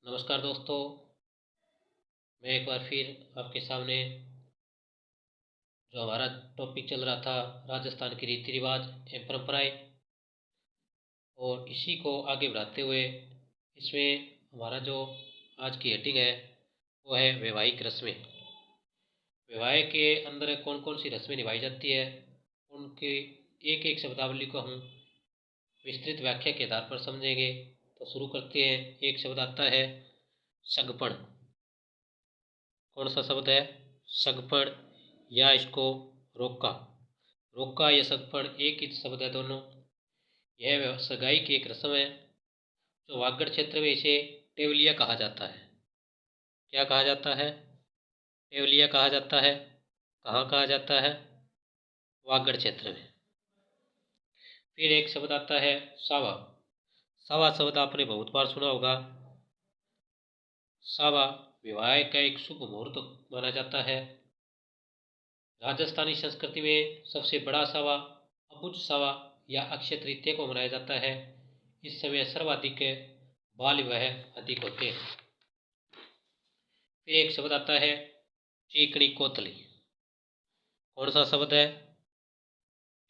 नमस्कार दोस्तों। मैं एक बार फिर आपके सामने जो हमारा टॉपिक चल रहा था राजस्थान के रीति रिवाज एवं परंपराएं, और इसी को आगे बढ़ाते हुए इसमें हमारा जो आज की हेडिंग है वो है वैवाहिक रस्में। विवाह के अंदर कौन कौन सी रस्में निभाई जाती है, उनके एक एक शब्दावली को हम विस्तृत व्याख्या के आधार पर समझेंगे। तो शुरू करते हैं। एक शब्द आता है सगपण। कौन सा शब्द है? सगपण, या इसको रोका। रोका या सगपण एक ही शब्द है दोनों। यह सगाई की एक रस्म है जो वागड़ क्षेत्र में इसे टेवलिया कहा जाता है। क्या कहा जाता है? टेवलिया कहा जाता है। कहाँ कहा जाता है? वागड़ क्षेत्र में। फिर एक शब्द आता है सावा। सावा शब्द आपने बहुत बार सुना होगा। सावा विवाह का एक शुभ मुहूर्त माना जाता है। राजस्थानी संस्कृति में सबसे बड़ा सावा अबुझ सावा या अक्षय तृतीया को मनाया जाता है। इस समय सर्वाधिक बाल विवाह अधिक होते हैं। फिर एक शब्द आता है चीकणी कोतली। कौन सा शब्द है?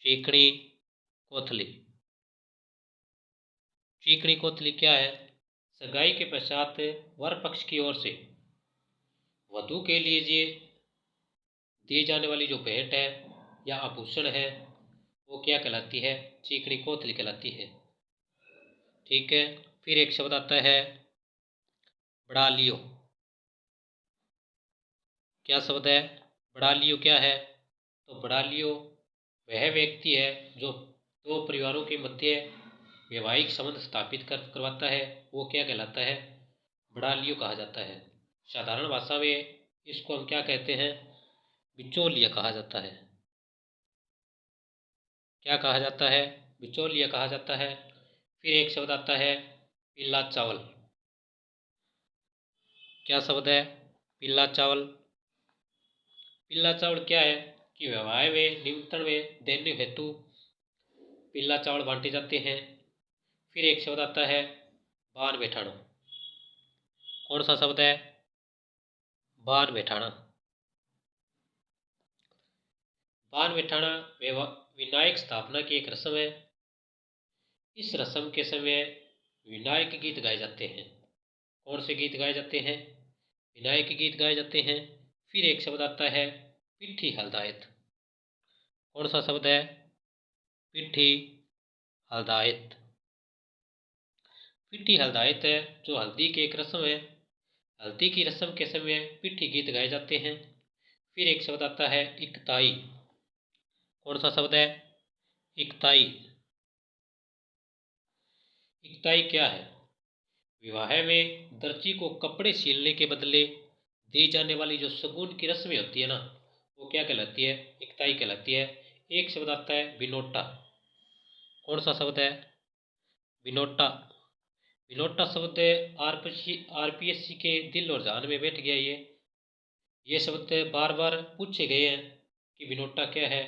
चीकणी कोतली। चीकणी कोतली क्या है? सगाई के पश्चात वर पक्ष की ओर से वधू के लिए दिए जाने वाली जो भेंट है या आभूषण है वो क्या कहलाती है? चीकणी कोतली कहलाती है। ठीक है। फिर एक शब्द आता है बड़ालियो। क्या शब्द है? बड़ालियो क्या है? तो बड़ालियो वह व्यक्ति है जो दो परिवारों के मध्य वैवाहिक संबंध स्थापित करवाता है। वो क्या कहलाता है? बड़ालियो कहा जाता है। साधारण भाषा में इसको हम क्या कहते हैं? बिचौलिया कहा जाता है। क्या कहा जाता है? बिचौलिया कहा जाता है। फिर एक शब्द आता है पीला चावल। क्या शब्द है? पीला चावल। पीला चावल क्या है कि विवाह में निमंत्रण में देने हेतु पीला चावल बांटे जाते हैं। फिर एक शब्द आता है बान बैठाना। कौन सा शब्द है? बान बैठाना। बान बैठाना विनायक स्थापना की एक रस्म है। इस रस्म के समय विनायक गीत गाए जाते हैं। कौन से गीत गाए जाते हैं? विनायक गीत गाए जाते हैं। फिर एक शब्द आता है पिट्ठी हलदायत। कौन सा शब्द है? पिट्ठी हलदायत। पिट्ठी हलदायत है जो हल्दी की एक रस्म है। हल्दी की रस्म के समय पिट्ठी गीत गाए जाते हैं। फिर एक शब्द आता है इकताई। कौन सा शब्द है? इकताई। इकताई क्या है? विवाह में दर्जी को कपड़े सिलने के बदले दी जाने वाली जो शगुन की रस्में होती है ना, वो क्या कहलाती है? इकताई कहलाती है। एक शब्द आता है बिनोटा। कौन सा शब्द है? बिनोटा। बिनोटा शब्द आरपीएससी के दिल और जान में बैठ गया। ये शब्द बार बार पूछे गए हैं कि बिनोटा क्या है।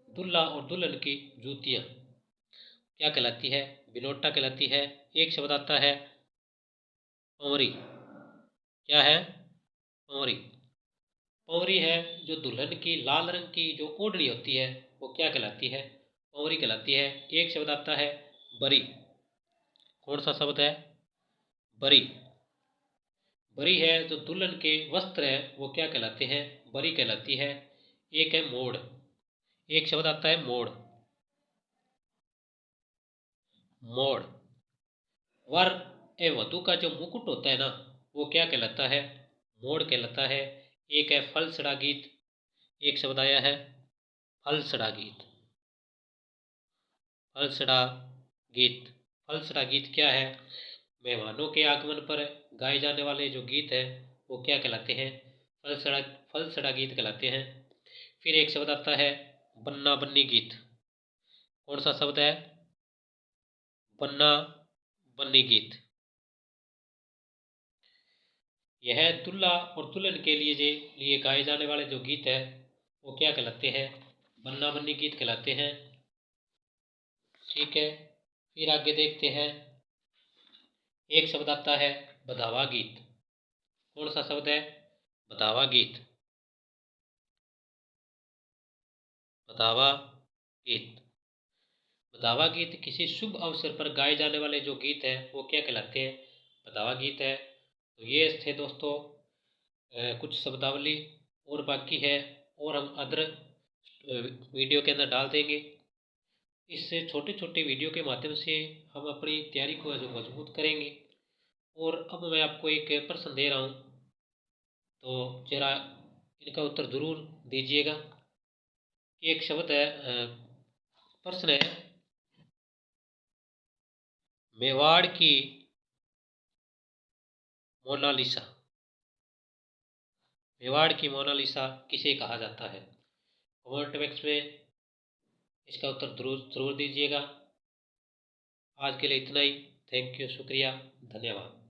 दुल्हा और दुल्हन की जूतियाँ क्या कहलाती है? बिनोटा कहलाती है। एक शब्द आता है पंवरी। क्या है? पंवरी। पंवरी है जो दुल्हन की लाल रंग की जो ओढ़नी होती है वो क्या कहलाती है? पंवरी कहलाती है। एक शब्द आता है बरी। कौन सा शब्द है? बरी। बरी है जो दुल्हन के वस्त्र है वो क्या कहलाते हैं? बरी कहलाती है। एक है मोड़। एक शब्द आता है मोड़। मोड़। वर एवं वधू का जो मुकुट होता है ना, वो क्या कहलाता है? मोड़ कहलाता है। एक है फलसड़ा गीत। एक शब्द आया है फलसड़ा गीत। फलसड़ा गीत। फलसड़ा गीत क्या है? मेहमानों के आगमन पर गाए जाने वाले जो गीत है वो क्या कहलाते हैं? फलसड़ा फलसड़ा गीत कहलाते हैं। फिर एक शब्द आता है बन्ना बन्नी गीत। कौन सा शब्द है? बन्ना बन्नी गीत। यह दूल्हा और दुल्हन के लिए गाए जाने वाले जो गीत है वो क्या कहलाते हैं? बन्ना बन्नी गीत कहलाते हैं। ठीक है। फिर आगे देखते हैं। एक शब्द आता है बधावा गीत। कौन सा शब्द है? बधावा गीत। बधावा गीत। बधावा गीत किसी शुभ अवसर पर गाए जाने वाले जो गीत है वो क्या कहलाते हैं? बधावा गीत है। तो ये थे दोस्तों कुछ शब्दावली, और बाकी है और हम अदर वीडियो के अंदर डाल देंगे। इस छोटे छोटे वीडियो के माध्यम से हम अपनी तैयारी को जो मजबूत करेंगे। और अब मैं आपको एक प्रश्न दे रहा हूँ, तो जरा इनका उत्तर ज़रूर दीजिएगा। एक शब्द है, प्रश्न है, मेवाड़ की मोनालिसा। मेवाड़ की मोनालिसा किसे कहा जाता है? कमेंट बॉक्स में इसका उत्तर जरूर दीजिएगा। आज के लिए इतना ही। थैंक यू, शुक्रिया, धन्यवाद।